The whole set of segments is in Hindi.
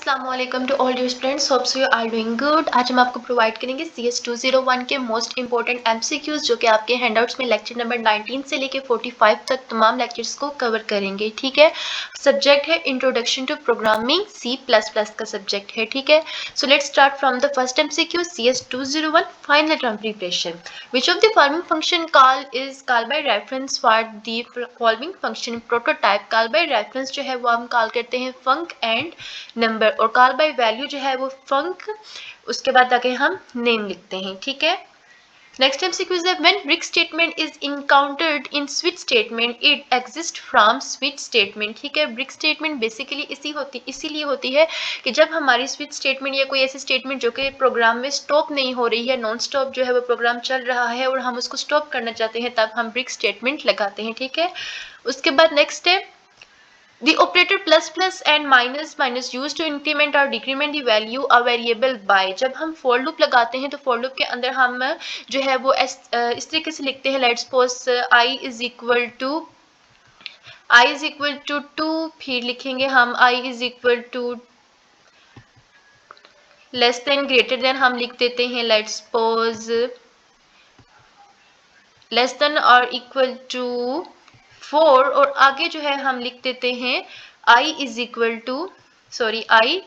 अस्सलाम वालेकुम to all dear students, hope so you are doing good. आज हम आपको प्रोवाइड करेंगे CS 201 के मोस्ट इंपॉर्टेंट MCQs जो कि आपके हैंडआउट्स में लेक्चर नंबर 19 से लेके 45 तक तमाम लेक्चर्स को कवर करेंगे। ठीक है, सब्जेक्ट है इंट्रोडक्शन टू प्रोग्रामिंग, C++ का सब्जेक्ट है। ठीक है, so let's start from the first MCQ CS 201 final term preparation. Which of the following function call is call bye reference for the following function prototype. Call by reference जो है वो हम कॉल करते हैं फंक एंड नंबर, और कॉल बाय वैल्यू जो है वो फंक, उसके बाद आगे हम नेम लिखते हैं। ठीक है, next MCQ is when break statement is encountered in switch statement it exists from switch statement। ठीक है, ब्रिक स्टेटमेंट बेसिकली इसीलिए होती है कि जब हमारी स्विच स्टेटमेंट या कोई ऐसी स्टेटमेंट जो कि प्रोग्राम में स्टॉप नहीं हो रही है, नॉन स्टॉप जो है वो प्रोग्राम चल रहा है और हम उसको स्टॉप करना चाहते हैं, तब हम ब्रिक स्टेटमेंट लगाते हैं। ठीक है, उसके बाद नेक्स्ट है the operator plus plus and minus minus used to increment or decrement the value a variable by। जब हम for loop लगाते हैं तो for loop के अंदर हम जो है वो इस तरीके से लिखते हैं, let's suppose i is equal to 2, फिर लिखेंगे हम i is equal to less than greater than हम लिख देते हैं लेट्स सपोज लेस देन और इक्वल टू 4, और आगे जो है हम लिख देते हैं i is equal to i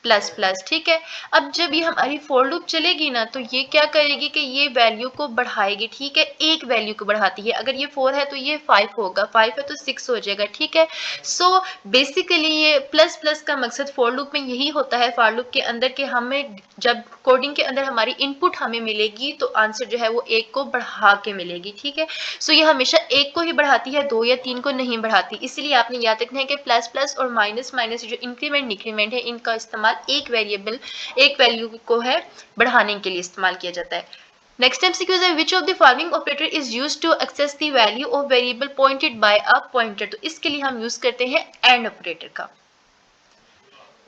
plus plus. ठीक है, अब जब ये हमारी फॉर लूप चलेगी ना तो ये क्या करेगी कि ये वैल्यू को बढ़ाएगी। ठीक है, एक वैल्यू को बढ़ाती है, अगर ये 4 है तो ये 5 होगा, 5 है तो 6 हो जाएगा। ठीक है, सो बेसिकली ये प्लस प्लस का मकसद फॉर लूप में यही होता है, फॉर लूप के अंदर कि हमें जब कोडिंग के अंदर हमारी इनपुट हमें मिलेगी तो आंसर जो है वो एक को बढ़ा के मिलेगी। ठीक है, सो ये हमेशा एक को ही बढ़ाती है, 2 या 3 को नहीं बढ़ाती। इसीलिए आपने याद रखना है कि प्लस प्लस और माइनस माइनस जो इंक्रीमेंट डिक्रीमेंट है, इनका इस्तेमाल एक वैल्यू को है बढ़ाने के लिए इस्तेमाल किया जाता है। नेक्स्ट MCQ है which of the following operator is used to access the value of variable pointed by a pointer। तो इसके लिए हम यूज करते हैं एंड ऑपरेटर का।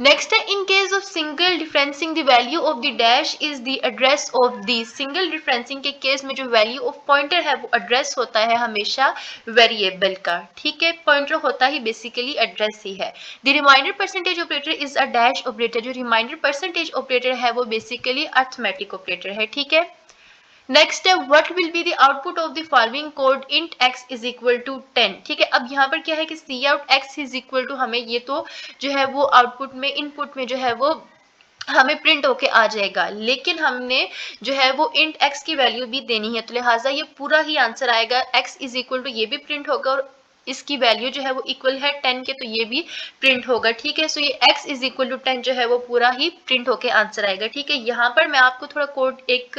नेक्स्ट है in case of single dereferencing the value of the dash is the address of the. Single dereferencing के केस में जो वैल्यू ऑफ पॉइंटर है वो एड्रेस होता है हमेशा वेरिएबल का। ठीक है, पॉइंटर होता ही बेसिकली एड्रेस ही है। The reminder percentage operator is a dash operator. जो रिमाइंडर परसेंटेज ऑपरेटर है वो बेसिकली अरिथमेटिक ऑपरेटर है। ठीक है, नेक्स्ट है what will be the output of the following code int x is equal to 10। ठीक है, अब यहाँ पर क्या है कि cout x is equal to, हमें ये तो जो है वो आउटपुट में इनपुट में जो है वो हमें प्रिंट होके आ जाएगा, लेकिन हमने जो है वो इंट x की वैल्यू भी देनी है, तो लिहाजा ये पूरा ही आंसर आएगा x इज इक्वल टू, ये भी प्रिंट होगा और इसकी वैल्यू जो है वो इक्वल है 10 के, तो ये भी प्रिंट होगा। ठीक है, सो ये x इज इक्वल टू 10 जो है वो पूरा ही प्रिंट होके आंसर आएगा। ठीक है, यहाँ पर मैं आपको थोड़ा कोड एक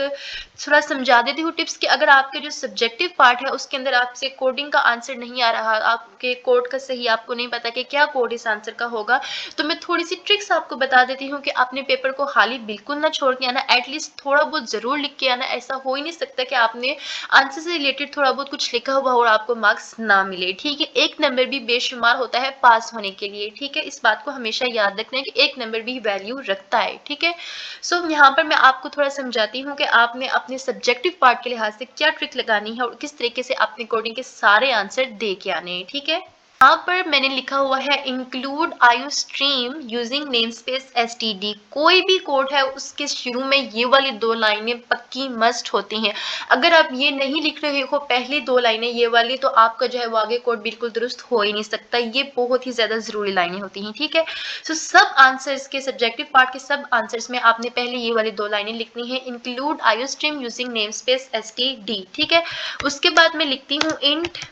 थोड़ा समझा देती हूँ टिप्स कि अगर आपके जो सब्जेक्टिव पार्ट है उसके अंदर आपसे कोडिंग का आंसर नहीं आ रहा, आपके कोड का सही आपको नहीं पता कि क्या कोड इस आंसर का होगा, तो मैं थोड़ी सी ट्रिक्स आपको बता देती हूँ कि आपने पेपर को खाली बिल्कुल ना छोड़ के आना, एटलीस्ट थोड़ा बहुत जरूर लिख के आना। ऐसा हो ही नहीं सकता कि आपने आंसर से रिलेटेड थोड़ा बहुत कुछ लिखा हुआ और आपको मार्क्स ना मिले। ठीक है, एक नंबर भी बेशुमार होता है पास होने के लिए। ठीक है, इस बात को हमेशा याद रखना है कि एक नंबर भी वैल्यू रखता है। ठीक है, सो यहाँ पर मैं आपको थोड़ा समझाती हूँ कि आपने अपने सब्जेक्टिव पार्ट के लिहाज से क्या ट्रिक लगानी है और किस तरीके से अपने कोडिंग के सारे आंसर दे के आने हैं। ठीक है, यहाँ पर मैंने लिखा हुआ है include iostream using namespace STD. कोई भी कोड है उसके शुरू में ये वाली 2 लाइनें पक्की मस्ट होती हैं। अगर आप ये नहीं लिख रहे हो पहली 2 लाइनें ये वाली, तो आपका जो है वो आगे कोड बिल्कुल दुरुस्त हो ही नहीं सकता। ये बहुत ही ज्यादा जरूरी लाइनें होती हैं। ठीक है, सो सब आंसर्स के सब्जेक्टिव पार्ट के सब आंसर्स में आपने पहले ये वाली 2 लाइनें लिखनी है, include iostream using namespace STD. ठीक है, उसके बाद मैं लिखती हूँ इंट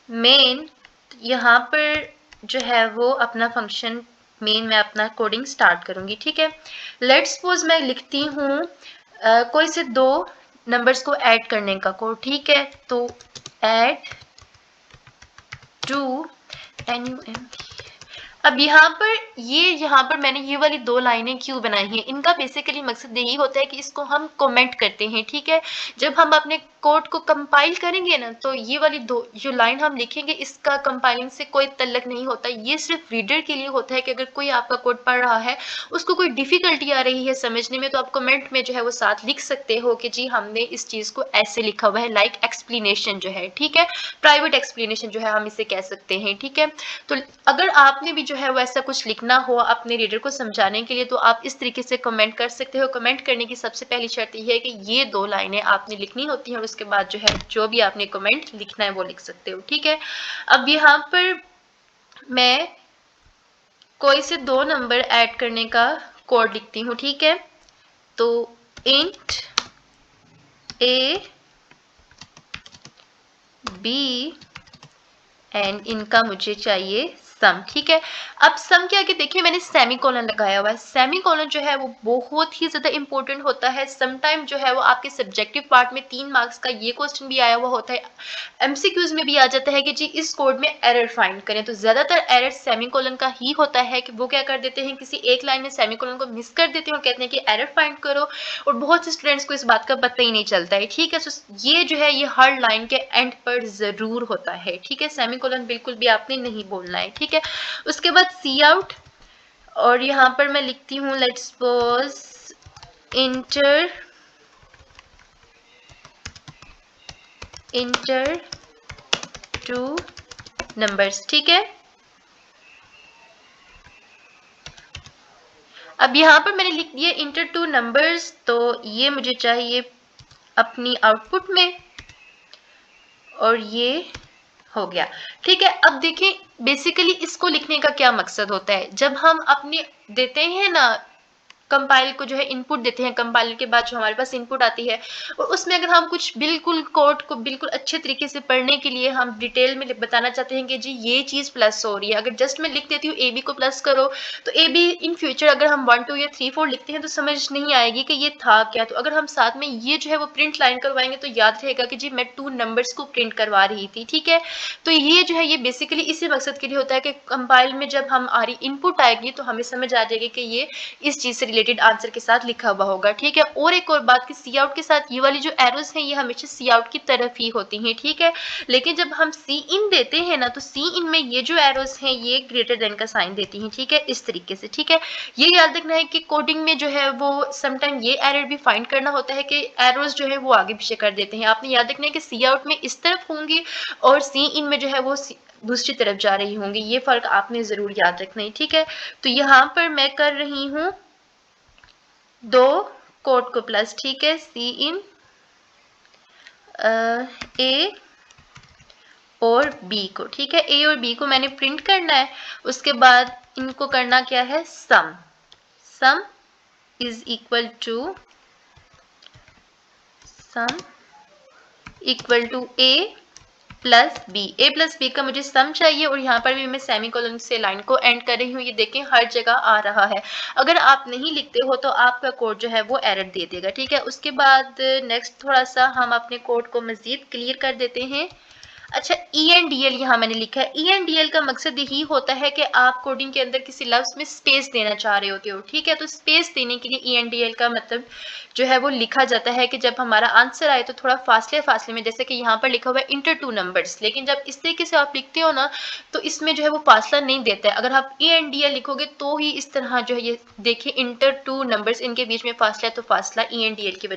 मेन, यहाँ पर जो है वो अपना फंक्शन मेन में अपना कोडिंग स्टार्ट करूंगी। ठीक है, लेट्स सपोज मैं लिखती हूँ कोई से 2 नंबर्स को ऐड करने का कोड। ठीक है, तो ऐड टू NUM। अब यहाँ पर मैंने ये वाली 2 लाइनें क्यों बनाई हैं, इनका बेसिकली मकसद यही होता है कि इसको हम कमेंट करते हैं। ठीक है, जब हम अपने कोड को कंपाइल करेंगे ना तो ये वाली दो जो लाइन हम लिखेंगे इसका कंपाइलिंग से कोई तल्लक नहीं होता, ये सिर्फ रीडर के लिए होता है कि अगर कोई आपका कोड पढ़ रहा है उसको कोई डिफिकल्टी आ रही है समझने में तो आप कमेंट में जो है वो साथ लिख सकते हो कि जी हमने इस चीज को ऐसे लिखा हुआ है, लाइक एक्सप्लेनेशन जो है, ठीक है, प्राइवेट एक्सप्लेनेशन जो है हम इसे कह सकते हैं, ठीक है। तो अगर आपने भी जो है वो ऐसा कुछ लिखना हो अपने रीडर को समझाने के लिए तो आप इस तरीके से कमेंट कर सकते हो। कमेंट करने की सबसे पहली शर्त यह है कि ये 2 लाइनें आपने लिखनी होती हैं और उसके बाद जो है जो भी आपने कमेंट लिखना है वो लिख सकते हो, ठीक है। अब यहाँ पर मैं कोई से 2 नंबर ऐड करने का कोड लिखती हूँ, ठीक है। तो इंट a b एंड इनका मुझे चाहिए सम, ठीक है। अब सम के आगे देखिए मैंने सेमीकोलन लगाया हुआ है। सेमीकोलन जो है वो बहुत ही ज्यादा इंपॉर्टेंट होता है। समटाइम जो है वो आपके सब्जेक्टिव पार्ट में 3 मार्क्स का ये क्वेश्चन भी आया हुआ होता है, एमसीक्यूज में भी आ जाता है कि जी इस कोड में एरर फाइंड करें। तो ज्यादातर एरर सेमीकोलन का ही होता है कि वो क्या कर देते हैं किसी एक लाइन में सेमीकोलन को मिस कर देते हैं और कहते हैं कि एरर फाइंड करो, और बहुत से स्टूडेंट्स को इस बात का पता ही नहीं चलता है, ठीक है। तो ये जो है ये हर लाइन के एंड पर जरूर होता है, ठीक है। सेमीकोलन बिल्कुल भी आपने नहीं बोलना है, ठीक है। उसके बाद सी आउट, और यहाँ पर मैं लिखती हूँ लेट्स सपोज इंटर 2 नंबर्स, ठीक है। अब यहाँ पर मैंने लिख दिया इंटर 2 नंबर्स, तो ये मुझे चाहिए अपनी आउटपुट में और ये हो गया, ठीक है। अब देखिए बेसिकली इसको लिखने का क्या मकसद होता है, जब हम अपने देते हैं ना कंपाइल को जो है इनपुट देते हैं, कंपाइलर के बाद जो हमारे पास इनपुट आती है और उसमें अगर हम कुछ बिल्कुल कोड को बिल्कुल अच्छे तरीके से पढ़ने के लिए हम डिटेल में बताना चाहते हैं कि जी ये चीज प्लस हो रही है, अगर जस्ट मैं लिख देती हूँ ए बी को प्लस करो तो ए बी इन फ्यूचर अगर हम 1 2 या 3 4 लिखते हैं तो समझ नहीं आएगी कि ये था क्या। तो अगर हम साथ में ये जो है वो प्रिंट लाइन करवाएंगे तो याद रहेगा कि जी मैं 2 नंबर्स को प्रिंट करवा रही थी, ठीक है। तो ये जो है ये बेसिकली इसी मकसद के लिए होता है कि कंपाइल में जब हमारी इनपुट आएगी तो हमें समझ आ जाएगी कि ये इस चीज से रिलेटेड आंसर के साथ लिखा हुआ होगा, ठीक है। और एक और बात कि सी आउट के साथ ये वाली जो एरोज हैं ये हमेशा सी आउट की तरफ ही होती हैं, ठीक है। लेकिन जब हम सी इन देते हैं ना तो सी इन में ये जो एरोज हैं ये ग्रेटर देन का साइन देती हैं, ठीक है, इस तरीके से, ठीक है। ये याद रखना है कि कोडिंग में जो है वो समटाइम ये एरर भी फाइंड करना होता है कि एरोज जो है वो आगे पीछे कर देते हैं। आपने याद रखना है कि सी आउट में इस तरफ होंगी और सी इन में जो है वो दूसरी तरफ जा रही होंगी, ये फर्क आपने जरूर याद रखना है, ठीक है। तो यहाँ पर मैं कर रही हूँ 2 कोड को प्लस, ठीक है, सी इन ए और बी को, ठीक है। ए और बी को मैंने प्रिंट करना है, उसके बाद इनको करना क्या है sum is equal to A plus B का मुझे सम चाहिए और यहाँ पर भी मैं सेमीकोलन से लाइन को एंड कर रही हूँ। ये देखें हर जगह आ रहा है, अगर आप नहीं लिखते हो तो आपका कोड जो है वो एरर दे देगा, ठीक है। उसके बाद नेक्स्ट थोड़ा सा हम अपने कोड को मजीद क्लियर कर देते हैं। अच्छा ENDL यहाँ मैंने लिखा है। ENDL का मकसद यही होता है कि आप कोडिंग के अंदर किसी लफ्ज में स्पेस देना चाह रहे होते हो, ठीक है। तो स्पेस देने के लिए ENDL का मतलब जो है वो लिखा जाता है कि जब हमारा आंसर आए तो थोड़ा फासले में, जैसे कि यहाँ पर लिखा हुआ है इंटर 2 नंबर्स, लेकिन जब इस तरीके से आप लिखते हो ना तो इसमें जो है वो फासला नहीं देता है। अगर आप ENDL लिखोगे तो ही इस तरह जो है ये देखिए इंटर 2 नंबर्स इनके बीच में फासला है, तो फासला ENDL की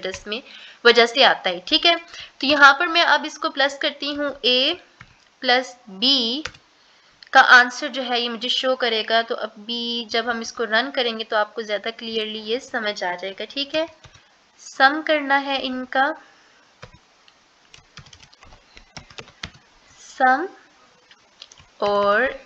वजह से आता है, ठीक है। तो यहाँ पर मैं अब इसको प्लस करती हूँ, ए प्लस बी का आंसर जो है ये मुझे शो करेगा। तो अभी जब हम इसको रन करेंगे तो आपको ज्यादा क्लियरली ये समझ आ जाएगा, ठीक है। सम करना है इनका, सम और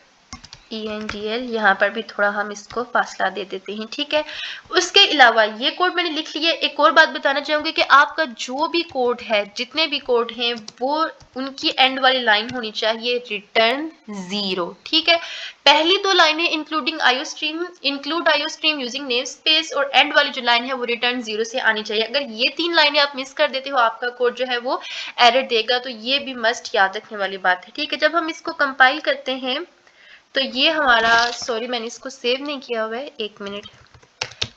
ENDL, यहाँ पर भी थोड़ा हम इसको फासला दे देते हैं, ठीक है। उसके अलावा ये कोड मैंने लिख लिया। एक और बात बताना चाहूंगी कि आपका जो भी कोड है, जितने भी कोड हैं, वो उनकी एंड वाली लाइन होनी चाहिए रिटर्न 0, ठीक है। पहली 2 लाइनें include iostream using name space, और एंड वाली जो लाइन है वो रिटर्न 0 से आनी चाहिए। अगर ये 3 लाइनें आप मिस कर देते हो आपका कोड जो है वो एरर देगा, तो ये भी मस्ट याद रखने वाली बात है, ठीक है। जब हम इसको कंपाइल करते हैं तो ये हमारा, सॉरी मैंने इसको सेव नहीं किया हुआ है, 1 मिनट,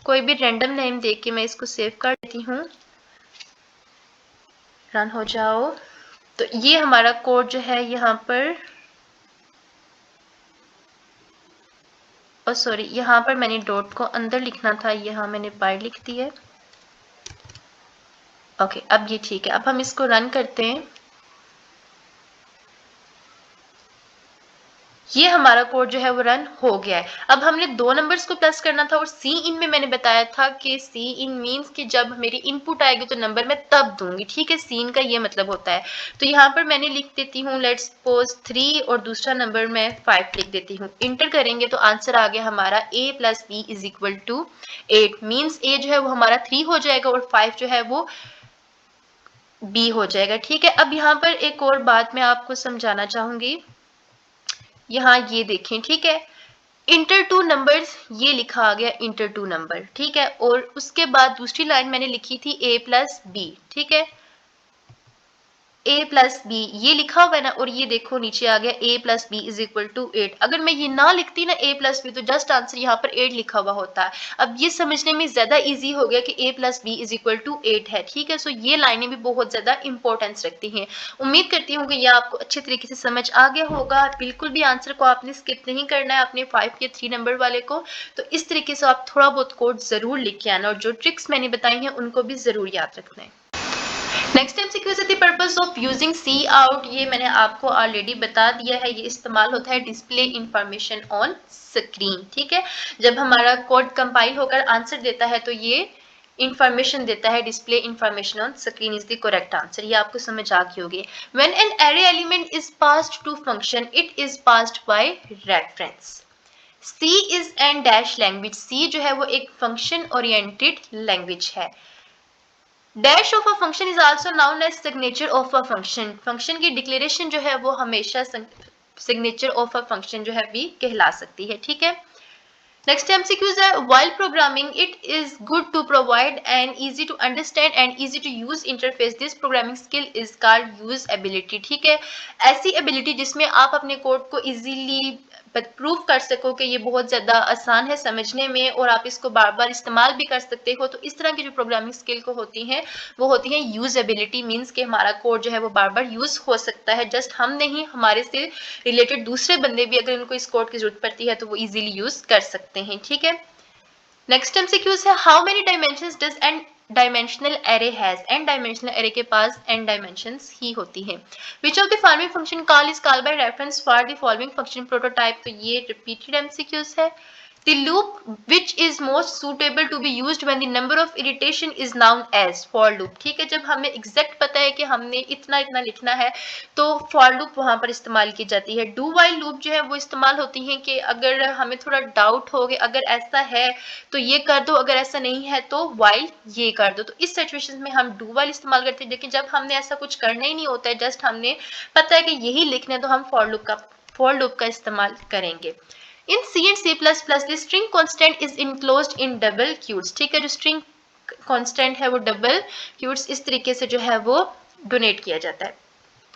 कोई भी रैंडम नेम देख के मैं इसको सेव कर देती हूँ। रन हो जाओ। तो ये हमारा कोड जो है यहाँ पर, सॉरी यहाँ पर मैंने डॉट को अंदर लिखना था, यहाँ मैंने बाहर लिख दी है। ओके, अब ये ठीक है। अब हम इसको रन करते हैं। ये हमारा कोड जो है वो रन हो गया है। अब हमने दो नंबर्स को प्लस करना था, और सी इन में मैंने बताया था कि सी इन मीन्स कि जब मेरी इनपुट आएगी तो नंबर मैं तब दूंगी, ठीक है। सी इन का ये मतलब होता है। तो यहाँ पर मैंने लिख देती हूँ लेट्स सपोज 3 और दूसरा नंबर मैं 5 लिख देती हूँ। इंटर करेंगे तो आंसर आ गया हमारा a plus B is equal to 8 means a जो है वो हमारा 3 हो जाएगा और 5 जो है वो b हो जाएगा, ठीक है। अब यहाँ पर एक और बात मैं आपको समझाना चाहूंगी। यहाँ ये देखें, ठीक है, इंटर टू नंबर्स ये लिखा आ गया इंटर टू नंबर, ठीक है। और उसके बाद दूसरी लाइन मैंने लिखी थी a प्लस बी, ठीक है, a प्लस बी ये लिखा हुआ है ना, और ये देखो नीचे आ गया a plus B is equal to 8। अगर मैं ये ना लिखती ना a प्लस बी तो जस्ट आंसर यहाँ पर 8 लिखा हुआ होता है। अब ये समझने में ज्यादा इजी हो गया कि a plus B is equal to 8 है, ठीक है। सो ये लाइनें भी बहुत ज्यादा इंपॉर्टेंस रखती हैं। उम्मीद करती हूँ कि ये आपको अच्छे तरीके से समझ आ गया होगा। बिल्कुल भी आंसर को आपने स्किप नहीं करना है अपने 5 या 3 नंबर वाले को। तो इस तरीके से आप थोड़ा बहुत कोड जरूर लिख के आना, और जो ट्रिक्स मैंने बताई हैं उनको भी जरूर याद रखना है। Next MCQ is the purpose of using C out, ये मैंने आपको ऑलरेडी बता दिया है। ये इस्तेमाल होता है डिस्प्ले इंफॉर्मेशन ऑन स्क्रीन, ठीक है। जब हमारा कोड कंपाइल होकर आंसर देता है तो ये इंफॉर्मेशन देता है, display information on screen is the correct answer. ये आपको समझ आ गई होगी। When an array element is passed to function it is passed by reference. C is an dash language, C जो है वो एक फंक्शन ओरिएंटेड लैंग्वेज है। Dash of a function is also known as signature of a function. Function की डिक्लेरेशन जो है वो हमेशा सिग्नेचर ऑफ अ फंक्शन जो है भी कहला सकती है, ठीक है। नेक्स्ट MCQs है while programming it is good to provide an easy to understand and easy to use interface. This programming skill is called usability, ठीक है। ऐसी एबिलिटी जिसमें आप अपने कोड को इजीली प्रूव कर सको कि ये बहुत ज़्यादा आसान है समझने में और आप इसको बार बार इस्तेमाल भी कर सकते हो। तो इस तरह की जो प्रोग्रामिंग स्किल को होती हैं वो होती है यूजेबिलिटी, मीन्स कि हमारा कोड जो है वो बार बार यूज़ हो सकता है। जस्ट हम नहीं, हमारे से रिलेटेड दूसरे बंदे भी अगर उनको इस कोड की जरूरत पड़ती है तो वो इजीली यूज़ कर सकते हैं, ठीक है। नेक्स्ट MCQs है how many dimensions does N dimensional array has. N dimensional array के पास एन डायमेंशंस ही होती हैं। Which of the following function call is called by reference for the following function prototype. तो ये रिपीटेड MCQs है। The loop which is most suitable to be used when the number of iteration is known as for loop, ठीक है। जब हमें एग्जैक्ट पता है कि हमने इतना इतना लिखना है तो for loop वहां पर इस्तेमाल की जाती है। do while loop जो है वो इस्तेमाल होती है कि अगर हमें थोड़ा डाउट हो कि अगर ऐसा है तो ये कर दो, अगर ऐसा नहीं है तो while ये कर दो। तो इस सिचुएशन में हम do while इस्तेमाल करते हैं। लेकिन जब हमने ऐसा कुछ करना ही नहीं होता है, जस्ट हमने पता है कि यही लिखना है, तो हम for loop का इस्तेमाल करेंगे। In C and C++, the string constant is enclosed in double quotes, ठीक है। जो string constant है वो double quotes इस तरीके से जो है वो डोनेट किया जाता है।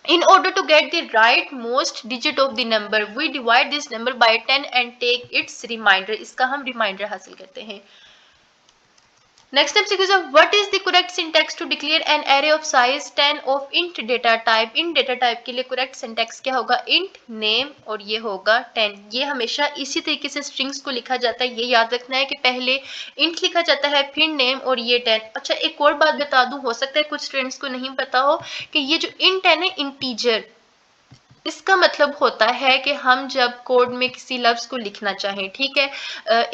In order to get the right most digit of the number, we divide this number by 10 and take its remainder. इसका हम रिमाइंडर हासिल करते हैं। Next MCQ is what is the correct syntax to declare an array of size 10 of int data type. int data type के लिए correct syntax क्या होगा? int name और ये होगा 10। ये हमेशा इसी तरीके से strings को लिखा जाता है। ये याद रखना है कि पहले int लिखा जाता है फिर name और ये 10। अच्छा एक और बात बता दूं, हो सकता है कुछ स्टूडेंट्स को नहीं पता हो कि ये जो int है ना इंटीजर, इसका मतलब होता है कि हम जब कोड में किसी लफ्ज को लिखना चाहें, ठीक है,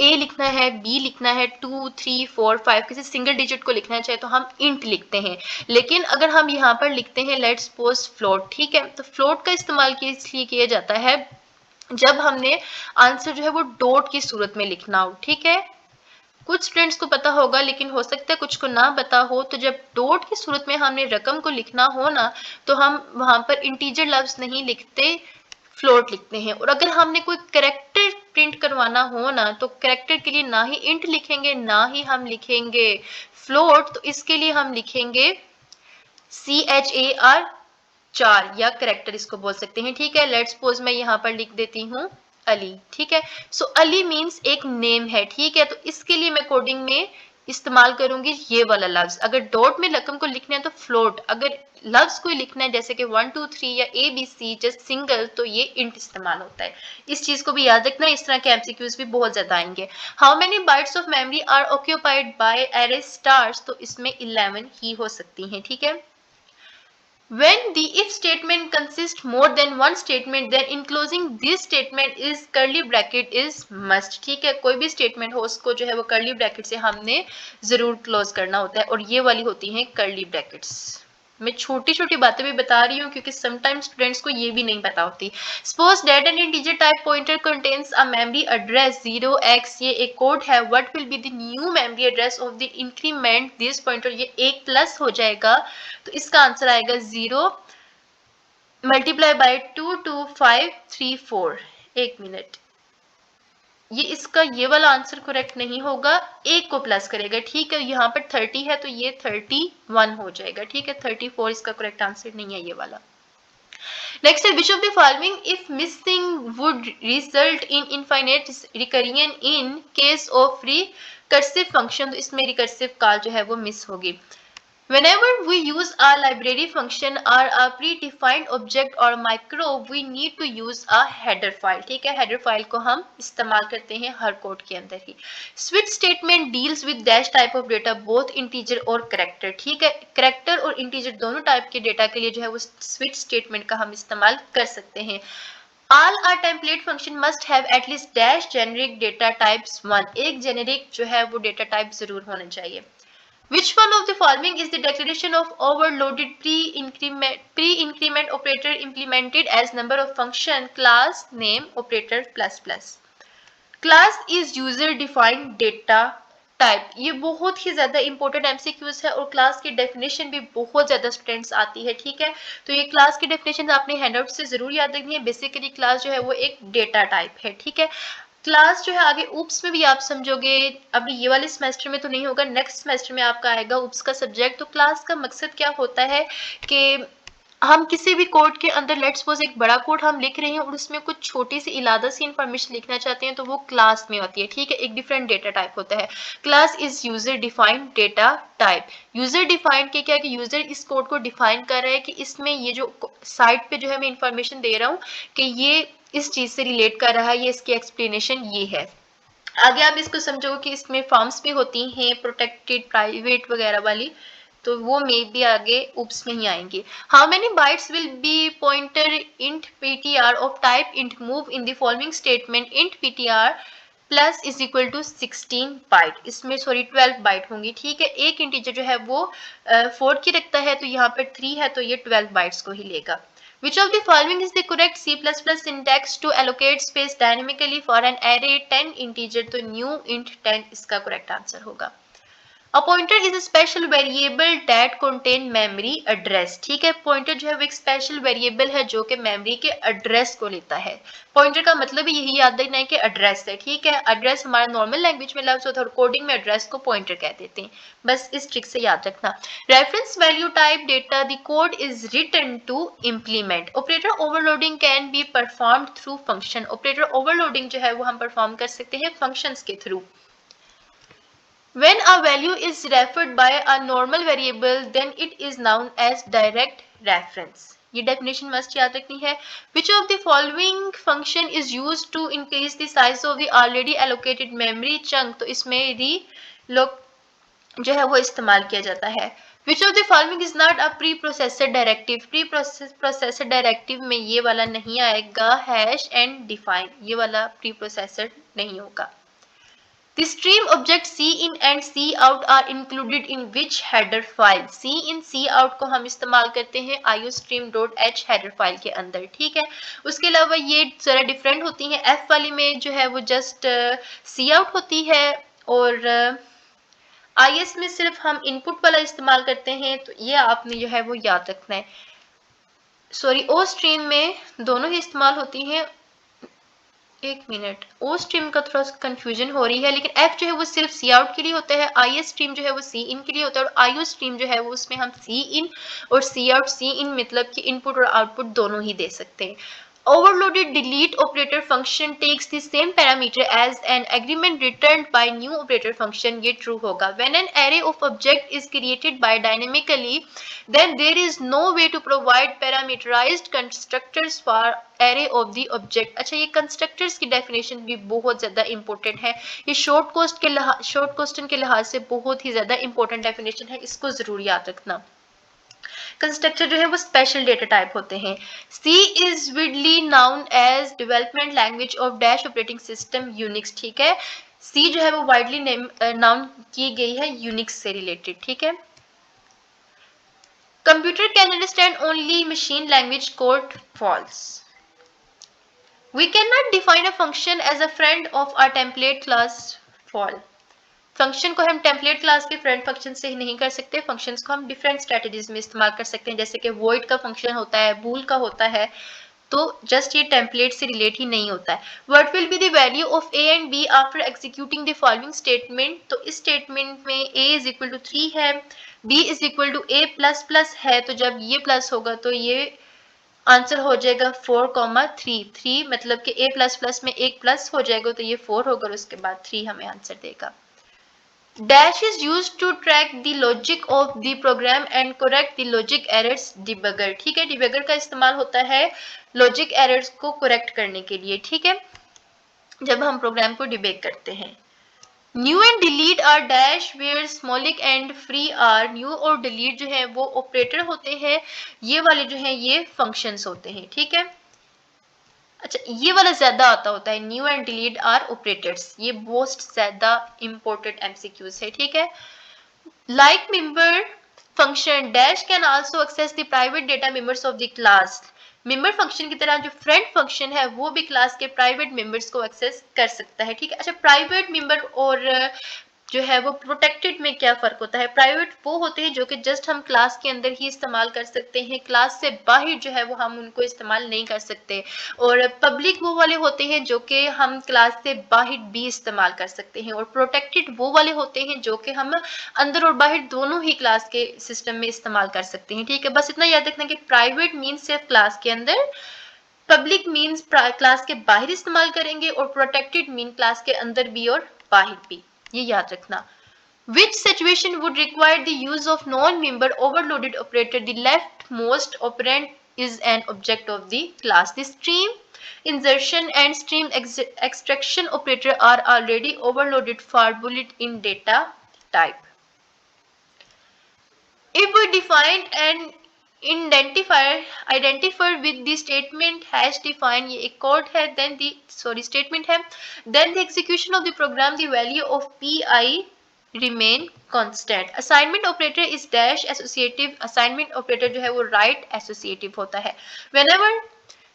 ए लिखना है, बी लिखना है, 2 3 4 5 किसी सिंगल डिजिट को लिखना चाहे तो हम इंट लिखते हैं। लेकिन अगर हम यहाँ पर लिखते हैं लेट्स सपोज फ्लोट, ठीक है, तो फ्लोट का इस्तेमाल इसलिए किया जाता है जब हमने आंसर जो है वो डॉट की सूरत में लिखना हो, ठीक है। कुछ स्टूडेंट्स को पता होगा लेकिन हो सकता है कुछ को ना पता हो। तो जब डॉट की सूरत में हमने रकम को लिखना हो ना, तो हम वहां पर इंटीजर लफ्ज नहीं लिखते, फ्लोट लिखते हैं। और अगर हमने कोई कैरेक्टर प्रिंट करवाना हो ना, तो कैरेक्टर के लिए ना ही इंट लिखेंगे ना ही हम लिखेंगे फ्लोट, तो इसके लिए हम लिखेंगे CHAR 4 या कैरेक्टर इसको बोल सकते हैं, ठीक है। लेट्स सपोज मैं यहाँ पर लिख देती हूँ अली, ठीक है। सो अली मीन्स एक नेम है, ठीक है। तो इसके लिए मैं कोडिंग में इस्तेमाल करूंगी ये वाला लफ्ज। अगर डॉट में रकम को लिखना है तो फ्लोट, अगर लफ्ज को लिखना है जैसे कि 1 2 3 या ABC जस्ट सिंगल, तो ये इंट इस्तेमाल होता है। इस चीज को भी याद रखना, इस तरह के एमसीक्यूज भी बहुत ज्यादा आएंगे। How many bytes of memory are occupied by array stars, तो इसमें 11 ही हो सकती हैं, ठीक है। When the if statement consists more than one statement, then enclosing this statement is curly bracket is must, ठीक है। कोई भी स्टेटमेंट हो उसको जो है वो कर्ली ब्रैकेट से हमने जरूर क्लोज करना होता है, और ये वाली होती हैं कर्ली ब्रैकेट्स। मैं छोटी छोटी बातें भी बता रही हूँ क्योंकि समटाइम्स स्टूडेंट्स को ये भी नहीं पता होती। Suppose that N integer type pointer contains a memory address 0x, ये एक कोड है। What will be the new memory address of the increment this pointer, ये 1 प्लस हो जाएगा, तो इसका आंसर आएगा 0 मल्टीप्लाई बाय 22534। एक मिनट, ये इसका ये वाला आंसर करेक्ट नहीं होगा, एक को प्लस करेगा, ठीक है। यहाँ पर 30 है तो ये 31 हो जाएगा, ठीक है। 34 इसका करेक्ट आंसर नहीं है ये वाला। नेक्स्ट है which of the following if missing would result in infinite recursion in case of recursive function, तो इसमें रिकर्सिव कॉल जो है वो मिस होगी। Whenever we use a library function or a predefined object or micro, we need to use a header file, ठीक है। header file को हम इस्तेमाल करते हैं हर कोड के अंदर ही। switch statement deals with dash type of data, both integer और character, ठीक है। character और integer दोनों टाइप के डेटा के लिए जो है वो switch statement का हम इस्तेमाल कर सकते हैं। All a template function must have at least dash generic data types 1, एक generic जो है वो data type जरूर होना चाहिए। Which one of the following is the declaration of overloaded pre-increment operator implemented as number of function class name operator plus plus? Class is user defined data type, ये बहुत ही ज्यादा इंपॉर्टेंट एमसीक्यूज है, और क्लास की डेफिनेशन भी बहुत ज्यादा स्टूडेंट्स आती है, ठीक है। तो ये क्लास की डेफिनेशन आपने हैंडआउट से जरूर याद रखनी है। बेसिकली क्लास जो है वो एक डेटा टाइप है, ठीक है। क्लास जो है आगे ऊप्स में भी आप समझोगे, अभी ये वाले सेमेस्टर में तो नहीं होगा, नेक्स्ट सेमेस्टर में आपका आएगा ऊप्स का सब्जेक्ट। तो क्लास का मकसद क्या होता है कि हम किसी भी कोड के अंदर लेट्स सपोज एक बड़ा कोड हम लिख रहे हैं और उसमें कुछ छोटी सी इलादा सी इंफॉर्मेशन लिखना चाहते हैं, तो वो क्लास में होती है, ठीक है। एक डिफरेंट डेटा टाइप होता है। Class is user defined data type. User defined के क्या कि यूजर इस कोड को डिफाइन कर रहा है कि इसमें ये जो साइट पे जो है मैं इंफॉर्मेशन दे रहा हूँ कि ये इस चीज से रिलेट कर रहा है, ये इसकी एक्सप्लेनेशन ये है। आगे आप इसको समझोगे कि इसमें फॉर्म्स भी होती हैं प्रोटेक्टेड प्राइवेट वगैरह वाली, तो वो मे भी आगे उप्स में ही आएंगे। How many bytes will be pointer int ptr of type int move in the following statement int ptr plus is equal to 16 byte, इसमें सॉरी 12 बाइट होंगी, ठीक है। एक इंटीजर जो है वो 4 की रखता है, तो यहाँ पर 3 है तो ये 12 बाइट्स को ही लेगा। Which of the following is the correct C++ syntax to allocate space dynamically for an array 10 integer, तो new int 10 इसका correct answer होगा। A pointer is a special variable that contain memory address, ठीक है। pointer जो है वो एक special variable है जो कि memory के address को लेता है। pointer का मतलब यही याद रखना है कि address है, ठीक है। address हमारा normal language में लफ्ज होता है और coding में address को pointer कह देते हैं, बस इस ट्रिक से याद रखना। reference value type data, the code is written to implement। operator overloading can be performed through function, operator overloading जो है वो हम perform कर सकते हैं functions के through। When a value is referred by a normal variable, then it is known as direct reference। ये definition must याद रखनी है। Which of the following function is used to increase the size of the already allocated memory chunk, तो इसमें reloc जो है वो इस्तेमाल किया जाता है। Which of the following is not a preprocessor directive? preprocessor directive में ये वाला नहीं आएगा, hash and define, ये वाला preprocessor नहीं होगा। The stream object cin and cout are included in which header file? cin cout को हम इस्तेमाल करते हैं iostream.h header file के अंदर, ठीक है। उसके अलावा ये जरा डिफरेंट होती हैं, f वाली में जो है वो जस्ट cout होती है और is में सिर्फ हम इनपुट वाला इस्तेमाल करते हैं, तो ये आपने जो है वो याद रखना है। सॉरी o stream में दोनों ही इस्तेमाल होती हैं। एक मिनट, ओ स्ट्रीम का थोड़ा कंफ्यूजन हो रही है, लेकिन एफ जो है वो सिर्फ सी आउट के लिए होता है, आई एस स्ट्रीम जो है वो सी इन के लिए होता है, और आई ओ स्ट्रीम जो है वो उसमें हम सी इन और सी आउट, सी इन मतलब कि इनपुट और आउटपुट दोनों ही दे सकते हैं। Overloaded delete operator function takes the same parameter as an argument returned by new operator function. ये true होगा. When an array of object is created by dynamically, then there is no way to provide parameterized constructors for array of the object. अच्छा, ये constructors की definition भी बहुत ज़्यादा important है. ये short question के लिहाज से बहुत ही ज़्यादा important definition है. इसको ज़रूर याद रखना. कंस्ट्रक्टर जो है वो स्पेशल डेटा टाइप होते हैं. C is widely known as development language of dash operating system Unix. ठीक है, सी जो है वो वाइडली नाउन की गई है यूनिक्स से रिलेटेड. ठीक है, computer can understand only machine language code false. We cannot define a function as a friend of our template class fall. Function को हम टेम्पलेट क्लास के फ्रेंड फंक्शन से ही नहीं कर सकते. फंक्शंस को हम डिफरेंट स्ट्रेटजीज में इस्तेमाल कर सकते हैं, जैसे कि वॉइड का फंक्शन होता है, बूल का होता है. तो जस्ट ये टेम्पलेट से रिलेट ही नहीं होता है. What will be the value of A and B after executing the following statement. तो इस स्टेटमेंट में a इज इक्वल टू 3 है, b is equal to a plus plus है. तो जब ये प्लस होगा तो ये आंसर हो जाएगा 4,3. 3 मतलब कि a प्लस प्लस में एक प्लस हो जाएगा तो ये 4 होगा और उसके बाद 3 हमें आंसर देगा. Dash is used to track the logic of the program and correct the logic errors debugger. ठीक है, डिबगर का इस्तेमाल होता है लॉजिक एरर्स को करेक्ट करने के लिए. ठीक है, जब हम प्रोग्राम को डिबग करते हैं. New and delete are dash where malloc and free are. New और डिलीट जो है वो ऑपरेटर होते हैं, ये वाले जो हैं ये फंक्शंस होते हैं. ठीक है, अच्छा ये वाला ज्यादा आता होता है, new and delete are operators. ये मोस्ट ज्यादा इंपॉर्टेंट एमसीक्यूज है. ठीक है, like member function dash can also access the private data members of the class. Member function की तरह जो फ्रेंड फंक्शन है वो भी क्लास के प्राइवेट मेंबर्स को एक्सेस कर सकता है. ठीक है, अच्छा प्राइवेट मेंबर और जो है वो प्रोटेक्टेड में क्या फर्क होता है. प्राइवेट वो होते हैं जो कि जस्ट हम क्लास के अंदर ही इस्तेमाल कर सकते हैं, क्लास से बाहर जो है वो हम उनको इस्तेमाल नहीं कर सकते. और पब्लिक वो वाले होते हैं जो कि हम क्लास से बाहर भी इस्तेमाल कर सकते हैं. और प्रोटेक्टेड वो वाले होते हैं जो कि हम अंदर और बाहर दोनों ही क्लास के सिस्टम में इस्तेमाल कर सकते हैं. ठीक है, बस इतना याद रखना कि प्राइवेट मीन्स सिर्फ क्लास के अंदर, पब्लिक मीन्स क्लास के बाहर इस्तेमाल करेंगे और प्रोटेक्टेड मीन क्लास के अंदर भी और बाहर भी. ये याद रखना. Which situation would require the use of non-member overloaded operator? The leftmost operand is an object of the class. The stream insertion and stream extraction operator are already overloaded for bullet in data type. If we define an identifier with the statement hash define, ये एक code है, then the statement है, then the execution of the program, the value of pi remain constant. Assignment operator is dash associative. Assignment operator जो है वो right associative होता है. Whenever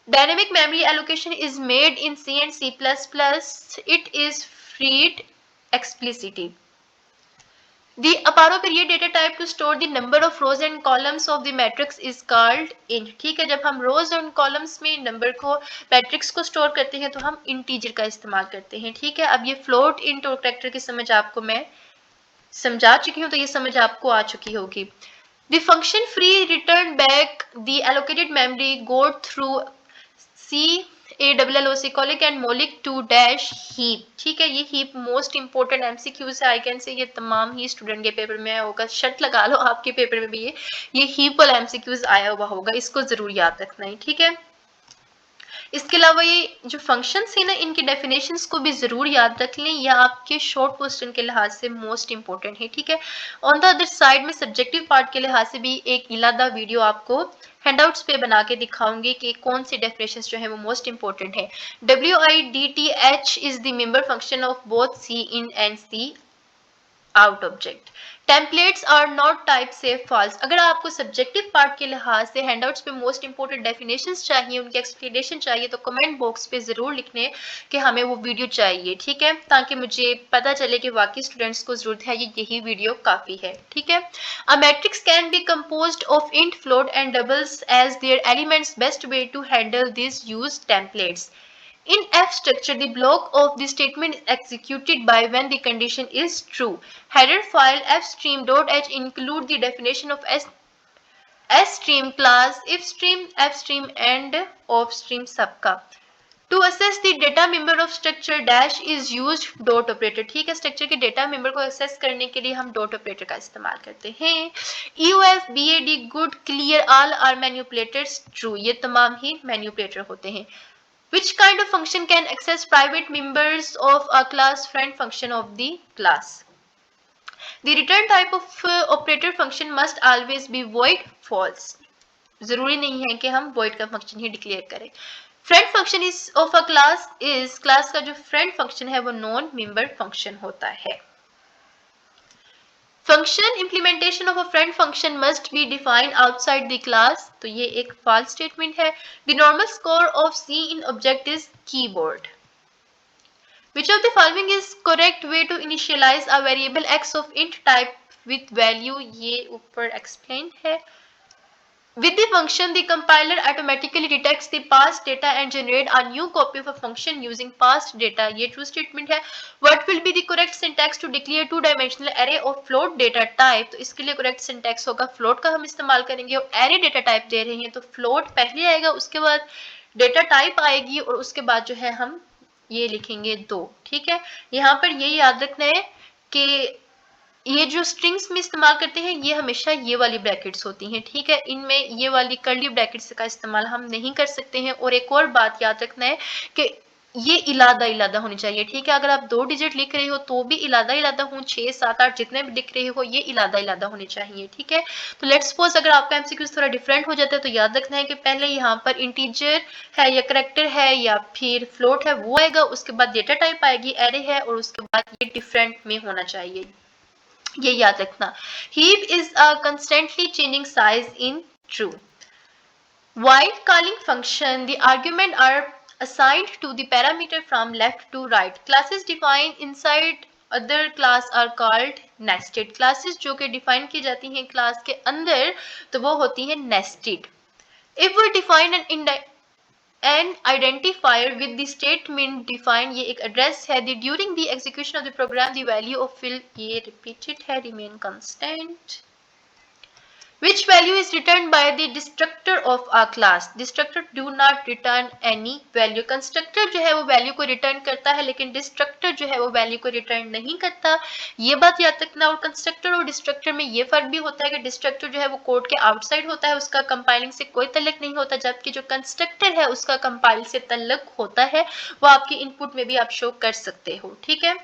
dynamic memory allocation is made in C and C++, it is freed explicitly. The appropriate data type to store the number of rows and columns of the matrix is called int. ठीक है, जब हम rows और columns में नंबर को मैट्रिक्स को स्टोर करते हैं तो हम इंटीजर का इस्तेमाल करते हैं. ठीक है, अब ये फ्लोट इंट और कैरेक्टर की समझ आपको मैं समझा चुकी हूँ, तो ये समझ आपको आ चुकी होगी. The function free return back the allocated memory go through CALLOC colic and molic to dash heap. ठीक है, ये heap मोस्ट इंपोर्टेंट MCQs है. आई कैन से ये तमाम ही स्टूडेंट के पेपर में आया होगा. शर्त लगा लो आपके पेपर में भी ये heap वाला MCQs आया हुआ होगा, इसको जरूर याद रखना है. ठीक है, इसके अलावा ये जो फंक्शंस है ना, इनकी डेफिनेशंस को भी जरूर याद रख लें, यह आपके शॉर्ट क्वेश्चन के लिहाज से मोस्ट इंपोर्टेंट है. ठीक है, ऑन द अदर साइड में सब्जेक्टिव पार्ट के लिहाज से भी एक इलादा वीडियो आपको हैंडआउट्स पे बना के दिखाऊंगी कि कौन सी डेफिनेशंस जो है वो मोस्ट इंपोर्टेंट है. WIDTH is the member function of both cin and cout object. Templates are not type safe false. अगर आपको सब्जेक्टिव पार्ट के लिहाज से हैंडआउट्स पे मोस्ट इंपोर्टेंट डेफिनेशंस चाहिए, उनकी एक्सप्लेनेशन चाहिए, तो कमेंट बॉक्स पे जरूर लिखने कि हमें वो वीडियो चाहिए. ठीक है, ताकि मुझे पता चले कि वाकई स्टूडेंट्स को जरूरत है, यही वीडियो काफी है. ठीक है, a matrix can be composed of int, float and doubles as their elements. Best way to handle this use templates. In F structure, the block of the statement is executed by when the condition is true. Header file fstream.h include the definition of S stream class, if stream, F stream and of stream सबका। To access the data member of structure dash is use dot operator, ठीक है, स्ट्रक्चर के डेटा मेंबर को असेस करने के लिए हम डॉट ऑपरेटर का इस्तेमाल करते हैं। EOF, BAD, good, clear, all are manipulators true, ये तमाम ही मैनिपुलेटर होते हैं। Which kind of function can access private members of a class? Friend function of the class. The return type of operator function must always be void, false. जरूरी नहीं है कि हम void का function ही declare करें। Friend function is of a class is, class का जो friend function है वो non member function होता है। Function implementation of a friend function must be defined outside the class, तो ये एक false statement है। The normal score of C in object is keyboard. Which of the following is correct way to initialize a variable x of int type with value, ये ऊपर explained है। With the function, the compiler automatically detects the past data and generate a new copy of a function using past data, ये true statement है। What will be the correct syntax to declare two-dimensional array of float data type? तो इसके लिए correct syntax होगा float का हम इस्तेमाल करेंगे, और array data type दे रहे हैं तो float पहले आएगा, उसके बाद data type आएगी, और उसके बाद जो है हम ये लिखेंगे 2, ठीक है। यहाँ पर ये याद रखना है कि ये जो स्ट्रिंग्स में इस्तेमाल करते हैं ये हमेशा ये वाली ब्रैकेट्स होती हैं, ठीक है, इनमें ये वाली कर्ली ब्रैकेट्स का इस्तेमाल हम नहीं कर सकते हैं। और एक और बात याद रखना है कि ये इलादा इलादा होनी चाहिए, ठीक है, अगर आप 2 डिजिट लिख रहे हो तो भी इलादा इलादा हो, 6, 7, 8 जितने भी लिख रहे हो ये इलादा इलादा होने चाहिए, ठीक है। तो लेट्स सपोज अगर आपका एमसीक्यूज थोड़ा डिफरेंट हो जाता है तो याद रखना है कि पहले यहाँ पर इंटीजर है या करेक्टर है या फिर फ्लोट है वो आएगा, उसके बाद डेटा टाइप आएगी, एरे है, और उसके बाद ये डिफरेंट में होना चाहिए, ये याद रखना। Heap is a constantly changing size in true. While calling function, the argument are assigned to the parameter from left to right. Classes defined inside other class are called nested. Classes जो कि define की जाती हैं class के अंदर तो वो होती हैं nested. If we define an identifier with the statement define, ये एक address है, the during the execution of the program the value of fill, ये repeated है, remain constant. Which value is returned by the destructor of a class? Destructor do not return any value. Constructor जो है वो value को return करता है, लेकिन destructor जो है वो value को return नहीं करता, ये बात याद रखना। और constructor और destructor में ये फर्क भी होता है कि destructor जो है वो कोड के outside होता है, उसका compiling से कोई तल्लुक नहीं होता, जबकि जो constructor है उसका compile से तल्लुक होता है, वो आपकी input में भी आप show कर सकते हो, ठीक है।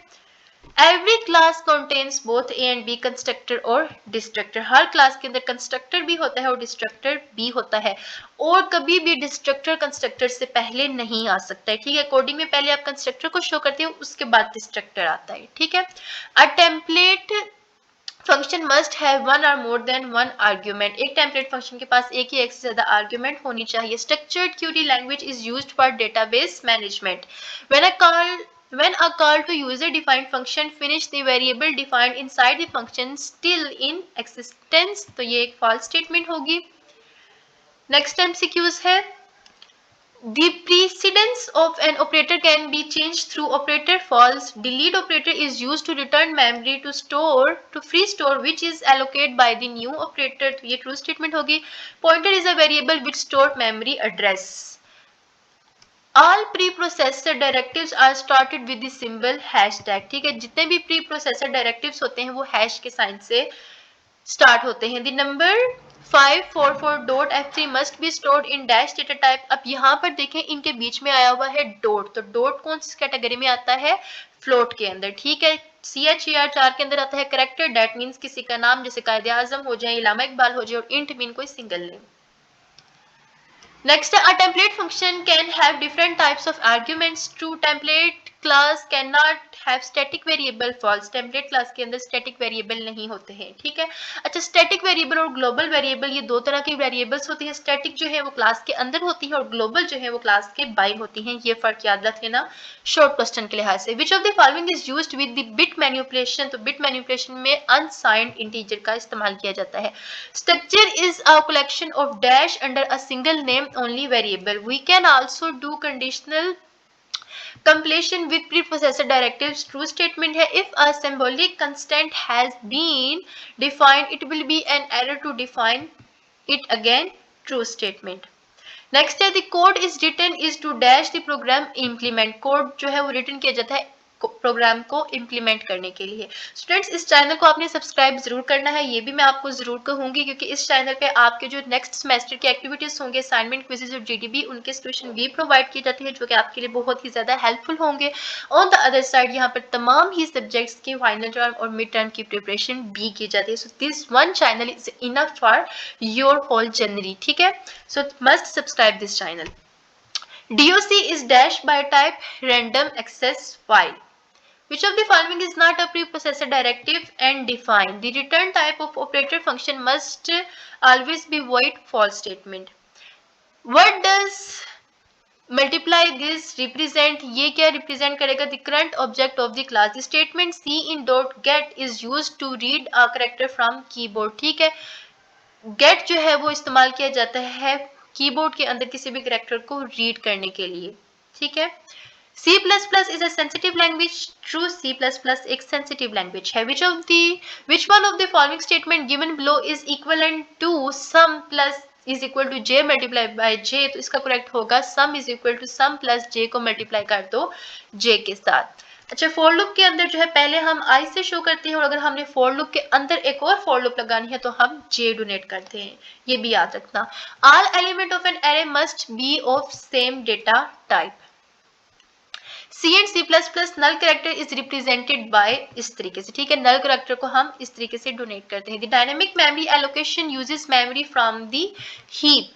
Every class contains both A and B constructor और destructor. हर क्लास के अंदर constructor भी होता है और destructor भी होता है, और कभी भी destructor constructor से पहले नहीं आ सकता है, ठीक है। कोडिंग में पहले आप constructor को शो करते हो, उसके बाद destructor आता है, ठीक है। A template function must have one or more than one argument. एक template function के पास एक या एक से ज्यादा argument होनी चाहिए। Structured query language is used for database management. When a call to user defined function finish the variable defined inside the function still in existence, तो ये एक false statement होगी। Next MCQs है, the precedence of an operator can be changed through operator false. Delete operator is used to return memory to free store which is allocated by the new operator, तो ये true statement होगी। Pointer is a variable which stored memory address. All preprocessor directives are started with the symbol hashtag, ठीक है, जितने भी preprocessor directives होते हैं वो hash के साइन से start होते हैं। The number 544.f3 must be stored in dash data type. अब यहाँ पर देखें इनके बीच में आया हुआ है डॉट, तो डॉट कौन सी कैटेगरी में आता है? फ्लोट के अंदर, ठीक है। CHER4 के अंदर आता है करेक्टर, डेट मीन्स किसी का नाम जैसे कायदे आजम हो जाए, इलामा इकबाल हो जाए, और इंट मीन कोई single name. Next, a template function can have different types of arguments. True, template class cannot have static variable. False, template class के अंदर static variable नहीं होते हैं, ठीक है। अच्छा, static variable और global variable ये दो तरह की variables होती हैं। static जो है वो class के अंदर होती है और global जो है वो class के बाहर होती हैं, ये फर्क याद रख लेना short question के लिहाज से। Which of the following is used with the bit manipulation? तो bit manipulation में unsigned integer का इस्तेमाल किया जाता है। Structure is a collection of dash under a single name only variable. We can also do conditional completion with preprocessor directives. True statement है, if a symbolic constant has been defined it will be an error to define it again true statement. Next है the code is written is to dash the program implement. Code जो है वो रिटन किया जाता है प्रोग्राम को इम्प्लीमेंट करने के लिए. स्टूडेंट्स इस चैनल को आपने सब्सक्राइब जरूर करना है, ये भी मैं आपको जरूर कहूंगी क्योंकि इस चैनल पे आपके जो नेक्स्ट सेमेस्टर की एक्टिविटीज होंगे, असाइनमेंट, क्विजेज और जीडीबी, उनके सोल्यूशन भी प्रोवाइड किए जाते हैं जो कि आपके लिए बहुत ही ज्यादा हेल्पफुल होंगे. ऑन द अदर साइड यहाँ पर तमाम ही सब्जेक्ट्स की फाइनल टर्म और मिड टर्म की प्रिपरेशन भी की जाती है. So this one channel is enough for your whole journey. ठीक है, so must subscribe this channel. DOC is dashed by type random access file. Which of the following is not a preprocessor directive and defined? The return type of operator function must always be void false statement. What does multiply this represent? ये क्या represent करेगा? The current object of the class. The statement C in dot get is used to read a character from keyboard. ठीक है, get जो है वो इस्तेमाल किया जाता है कीबोर्ड के अंदर किसी भी कैरेक्टर को रीड करने के लिए. ठीक है. C++ is a sensitive language. True, C++ एक sensitive language है. Which one of the following statement given below is equivalent to sum plus is equal to j multiplied by j? तो इसका करेक्ट होगा sum is equal to sum plus j को मल्टीप्लाई कर दो j के साथ. अच्छा, फोर लूप के अंदर जो है पहले हम i से शो करते हैं और अगर हमने फोर लूप के अंदर एक और फोर लूप लगानी है तो हम j डोनेट करते हैं. ये भी याद रखना. All element of an array must be of same data type. C and C++ null character is represented by इस तरीके से. ठीक है, null character को हम इस तरीके से डोनेट करते हैं. The dynamic memory allocation uses memory from the heap.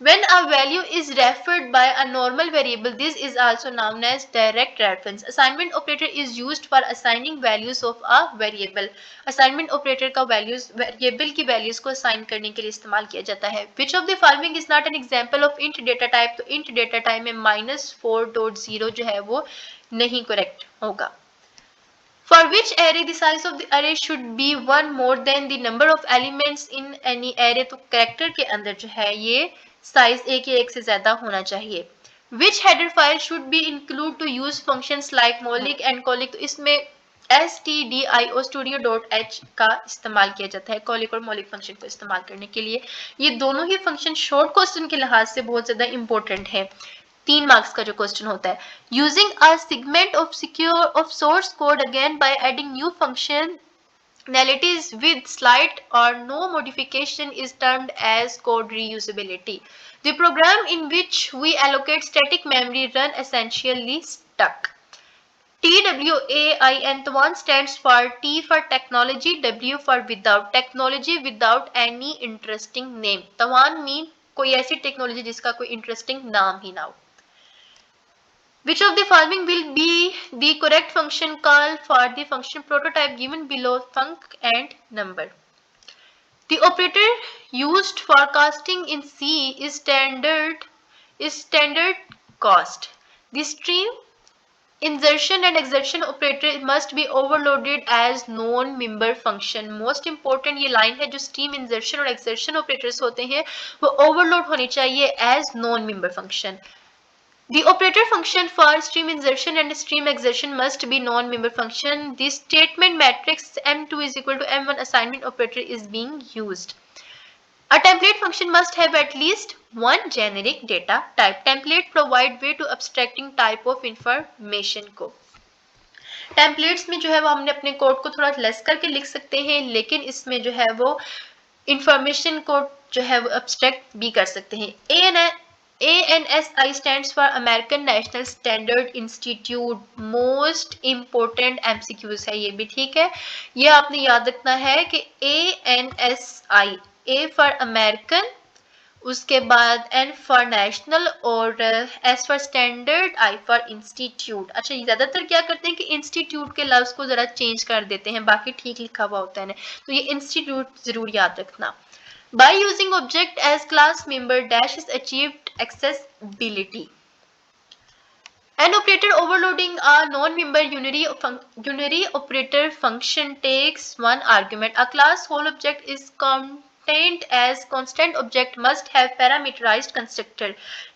When a value is referred by a normal variable, this is also known as direct reference. Assignment operator is used for assigning values of a variable. Assignment operator का values variable की values को assign करने के लिए इस्तेमाल किया जाता है. Which of the following is not an example of int data type? तो int data type में -4.0 जो है वो नहीं correct होगा. For which array the size of the array should be one more than the number of elements in any array? तो character के अंदर जो है ये साइज एक या एक से ज्यादा होना चाहिए. Which header file should be include to use functions like maulic and colic? तो इसमें stdio studio.h का इस्तेमाल किया जाता है colic और maulic फंक्शन को इस्तेमाल करने के लिए. ये दोनों ही फंक्शन शॉर्ट क्वेश्चन के लिहाज से बहुत ज्यादा इंपॉर्टेंट है. 3 मार्क्स का जो क्वेश्चन होता है. Using a segment of secure of source code again by adding new function Nullities with slight or no modification is termed as code reusability. The program in which we allocate static memory run essentially stuck. TWAIN, one stands for T for technology, W for without. Technology without any interesting name. तवान mean कोई ऐसी टेक्नोलॉजी जिसका कोई इंटरेस्टिंग नाम ही ना हो. Which of the following will be the correct function call for the function prototype given below? Func and number. The operator used for casting in C is standard cost. The stream insertion and exertion operator must be overloaded as non-member function. Most important ये line है, जो stream insertion और exertion operators होते हैं वो overload होनी चाहिए as non-member function. The operator function for stream insertion and stream exertion must be non-member function. The statement matrix M2 is equal to M1 assignment operator is being used. A template function must have at least one generic data type. Template provide way to abstracting type of information को. Templates में जो है वो हमने अपने कोड को थोड़ा लेस करके लिख सकते हैं, लेकिन इसमें जो है वो इंफॉर्मेशन को जो है वो abstract भी कर सकते हैं. ANSI stands for American National Standard Institute. Most important MCQs है ये भी. ठीक है, ये आपने याद रखना है कि ANSI, A for American, उसके बाद N for National और S for Standard, I for Institute. अच्छा, ज्यादातर क्या करते हैं कि इंस्टीट्यूट के लफ्ज को जरा चेंज कर देते हैं, बाकी ठीक लिखा हुआ होता है ना, तो ये इंस्टीट्यूट जरूर याद रखना. By using object as class member, dash is achieved accessibility. An operator overloading a non-member unary operator function takes one argument. A class whole object is contained as constant object must have parameterized constructor.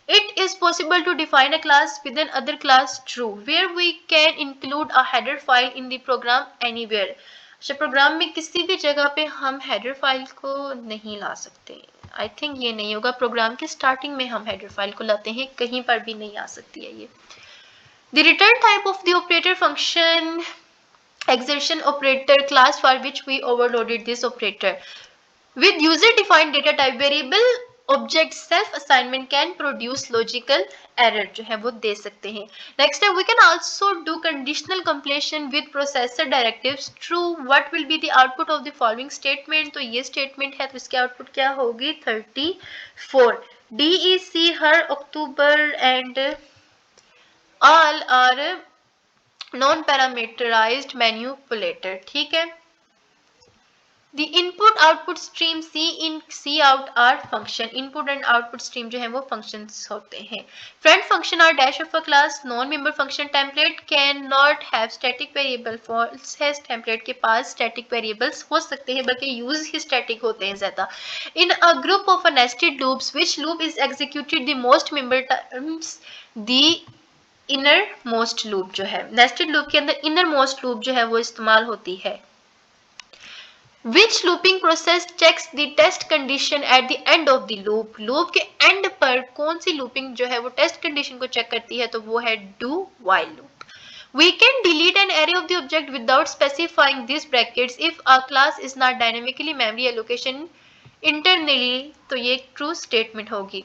It is possible to define a class within other class. True, where we can include a header file in the program anywhere. अच्छा, प्रोग्राम में किसी भी जगह पे हम हेडर फाइल को नहीं ला सकते. आई थिंक ये नहीं होगा, प्रोग्राम के स्टार्टिंग में हम हेडर फाइल को लाते हैं, कहीं पर भी नहीं आ सकती है ये। The return type of the operator function exception operator class for which we overloaded this operator with user defined data type variable object self assignment can produce logical error जो है वो दे सकते हैं। next है we can also do conditional completion with processor directives true what will be the output of the following statement, तो ये statement है तो इसकी output क्या होगी 34 DEC her October and all are non parameterized manipulator, ठीक है। The input output stream C in C out are function, input and output stream जो है वो functions होते हैं। Friend function are dash of a class, non-member function template cannot have static variable, false है template के पास static variables हो सकते हैं बल्कि use ही static होते हैं ज़्यादा। In a group of a nested loops, which loop is executed the most member times, the inner most loop जो है नेस्टेड लूप के अंदर इनर मोस्ट लूप जो है वो इस्तेमाल होती है। Which looping process checks the test condition at the end of the loop, loop के एंड पर कौन सी लूपिंग जो है वो टेस्ट कंडीशन को चेक करती है, तो वो है do while loop. We can delete an array of the object without specifying these brackets if a class is not dynamically memory allocation internally, तो ये true statement होगी।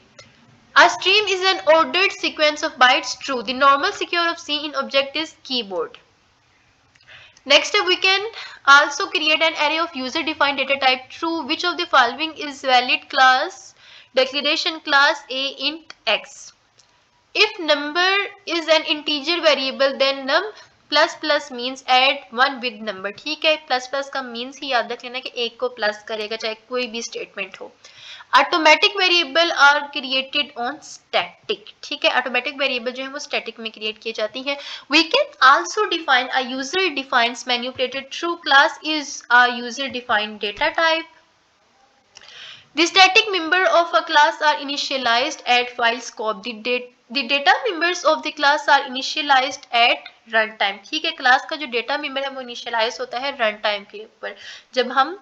A stream is an ordered sequence of bytes, true. The normal secure of C in object is keyboard. Next we can also create an array of user defined data type, true. Which of the following is valid class declaration class A int x? If number is an integer variable then num plus plus means add one with number, ठीक है। प्लस प्लस का मीन्स ही याद रख लेना कि एक को प्लस करेगा चाहे कोई भी स्टेटमेंट हो। Automatic variable are created on static, ठीक है। ऑटोमेटिक वेरिएबल जो है वो स्टैटिक में क्रिएट की जाती है। We can also define a user defines manipulated true class is a user defined data type. The static member of a class are initialized at file scope. The data members of the class are initialized at runtime, ठीक है। क्लास का जो डेटा मेंबर है वो इनिशियलाइज होता है रन टाइम के ऊपर जब हम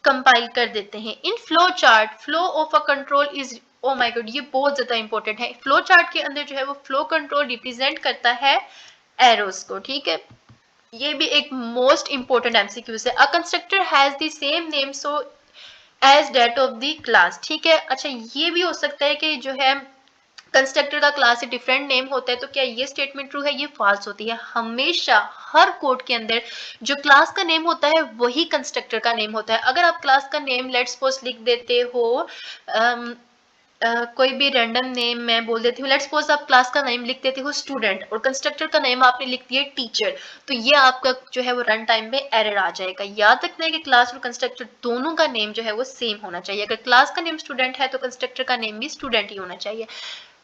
कंपाइल कर देते हैं। In flow chart flow of a control is, oh my god ये बहुत ज्यादा इंपॉर्टेंट है। फ्लो चार्ट के अंदर जो है वो फ्लो कंट्रोल रिप्रेजेंट करता है एरोस को, ठीक है। ये भी एक मोस्ट इंपॉर्टेंट एमसीक्यू है। A constructor has the same name so as that of the class, ठीक है। अच्छा ये भी हो सकता है कि जो है कंस्ट्रक्टर का क्लास से डिफरेंट नेम होता है, तो क्या ये स्टेटमेंट ट्रू है? ये फॉल्स होती है। हमेशा हर कोड के अंदर जो क्लास का नेम होता है वही कंस्ट्रक्टर का नेम होता है। अगर आप क्लास का नेम लेट्स सपोज लिख देते हो कोई भी रैंडम नेम मैं बोल देती हूँ, लेट्स सपोज आप क्लास का नेम लिख देते हो स्टूडेंट और कंस्ट्रक्टर का नेम आपने लिख दिया टीचर, तो ये आपका जो है वो रन टाइम में एरर आ जाएगा। याद रखना है कि क्लास और कंस्ट्रक्टर दोनों का नेम जो है वो सेम होना चाहिए। अगर क्लास का नेम स्टूडेंट है तो कंस्ट्रक्टर का नेम भी स्टूडेंट ही होना चाहिए।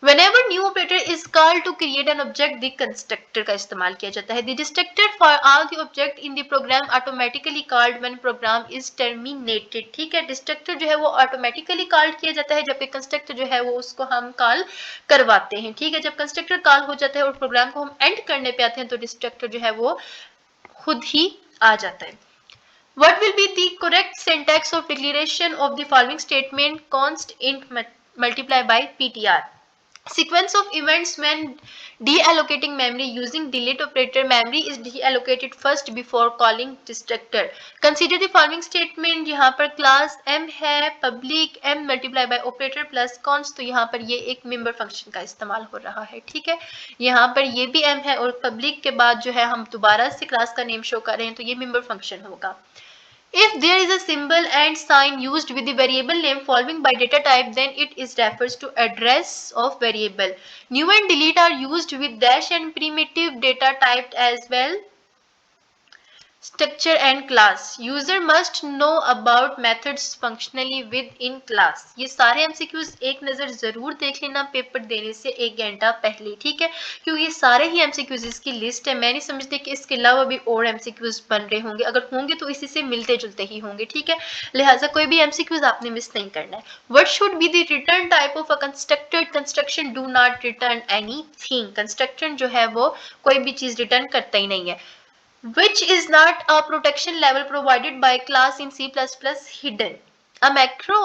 Whenever new operator is called to create an object, the constructor का इस्तेमाल किया जाता है। The destructor for all the object in the program automatically called when program is terminated, ठीक है। destructor जो है वो automatically called किया जाता है जबकि constructor जो है वो उसको हम कॉल करवाते हैं, ठीक है। जब constructor कॉल हो जाता है और प्रोग्राम को हम एंड करने पे आते हैं तो destructor जो है वो खुद ही आ जाता है। What will be the correct syntax of declaration of the following statement? Const int multiply by ptr. Sequence of events when deallocating memory using delete operator, memory is deallocated first before calling destructor. Consider the following statement, यहाँ पर class m है, public m multiply by operator plus const, तो यहाँ पर ये एक member function का इस्तेमाल हो रहा है, ठीक है। यहाँ पर ये भी m है और public के बाद जो है हम दोबारा से class का name show कर रहे हैं तो ये member function होगा। If there is a symbol and sign used with the variable name following by data type, then it is refers to address of variable. New and delete are used with dash and primitive data typed as well. Structure and class. User must know about methods functionally within class. ये सारे MCQs एक नजर जरूर देख लेना पेपर देने से 1 घंटा पहले, ठीक है, क्योंकि ये सारे ही MCQs इसकी लिस्ट है। मैं नहीं समझती कि इसके अलावा भी और MCQs बन रहे होंगे, अगर होंगे तो इसी से मिलते जुलते ही होंगे, ठीक है। लिहाजा कोई भी MCQs आपने मिस नहीं करना है। What should be the return type of a constructor? Construction do not return anything. Construction जो है वो कोई भी चीज रिटर्न करता ही नहीं है। Which is not a protection level provided by class in C++ hidden. A macro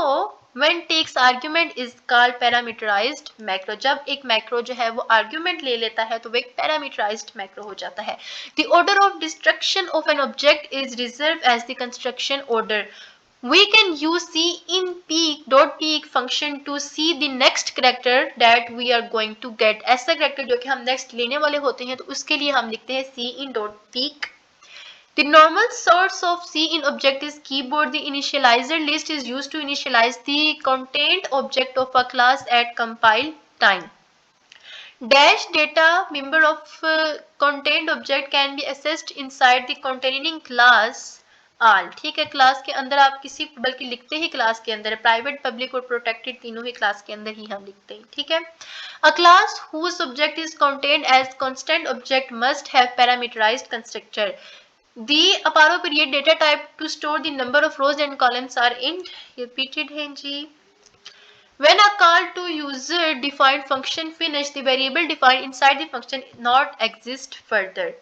when takes argument is called parameterized macro. जब एक macro जो है वो argument ले लेता है तो वो एक parameterized macro हो जाता है. The order of destruction of an object is reserved as the construction order. We can use C in peek function to see the next character that we are going to get. ऐसा character जो कि हम next लेने वाले होते हैं तो उसके लिए हम लिखते हैं C in dot peek. The normal source of C in object is keyboard. The initializer list is used to initialize the contained object of a class at compile time. Dash data member of contained object can be accessed inside the containing class all. ठीक है, क्लास के अंदर आप किसी बल्कि लिखते ही क्लास के अंदर, प्राइवेट पब्लिक और प्रोटेक्टेड तीनों ही क्लास के अंदर ही हम लिखते हैं. ठीक है. A class whose object is contained as constant object must have parameterized constructor. The appropriate data type to store the number of rows and columns are int. Repeated है जी. When a call to user defined function finish, the variable defined inside the function not exist further.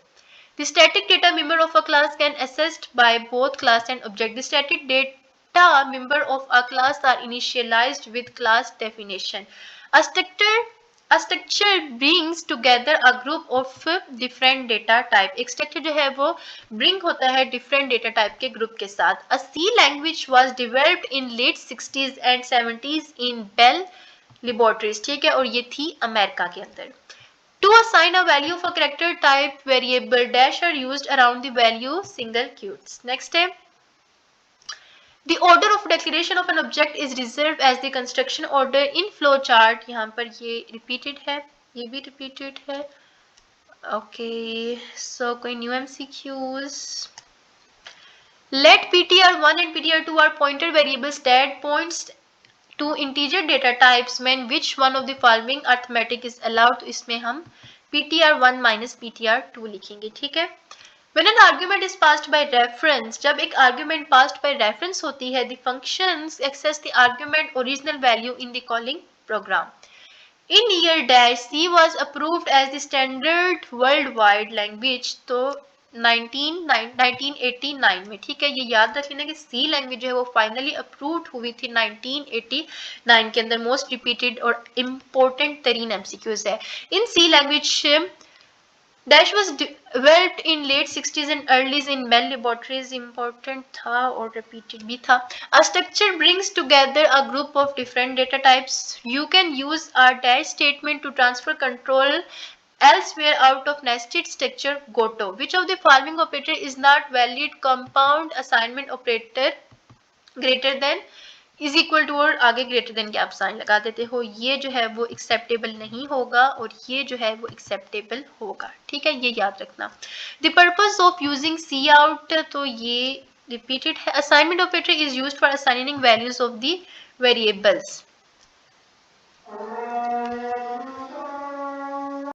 The static data member of a class can accessed by both class and object. The static data member of a class are initialized with class definition. A structure brings together a group of different data type. एक structure जो है वो bring होता है different data type के group के साथ. A C language was developed in late 60s and 70s in Bell Laboratories. ठीक है, और ये थी अमेरिका के अंदर. To assign a value of a character type variable, dash are used around the value single quotes. Next है. The order of declaration of an object is reserved as the construction order in flowchart. यहाँ पर ये repeated है, ये भी repeated है. Okay, so कोई new MCQs? Let ptr1 and ptr2 are pointer variables that points to integer data types when which one of the following arithmetic is allowed. तो इसमें हम ptr1 minus ptr2 लिखेंगे. ठीक है. When an argument is passed by reference, जब एक argument passed by reference होती है, the functions access the argument original value in the calling program. In year dash, C was approved as the standard worldwide language. तो 1989 में. ठीक है, ये याद रख लेना कि C लैंग्वेज जो है वो फाइनली अप्रूव्ड हुई थी 1989 के अंदर. मोस्ट रिपीटेड और इम्पोर्टेंट तरीन MCQs है. इन C language Dash was developed in late 60s and early in Bell Laboratories. Important था और repeated भी था. A structure brings together a group of different data types. You can use a dash statement to transfer control elsewhere out of nested structure goto. Which of the following operator is not valid? Compound assignment operator greater than is equal to और आगे ग्रेटर देन के आप साइन लगा देते हो. ये जो है वो एक्सेप्टेबल नहीं होगा और ये जो है वो एक्सेप्टेबल होगा. ठीक है, ये याद रखना. The purpose of using cout, तो ये रिपीटेड है. Assignment operator is used for assigning values of the variables.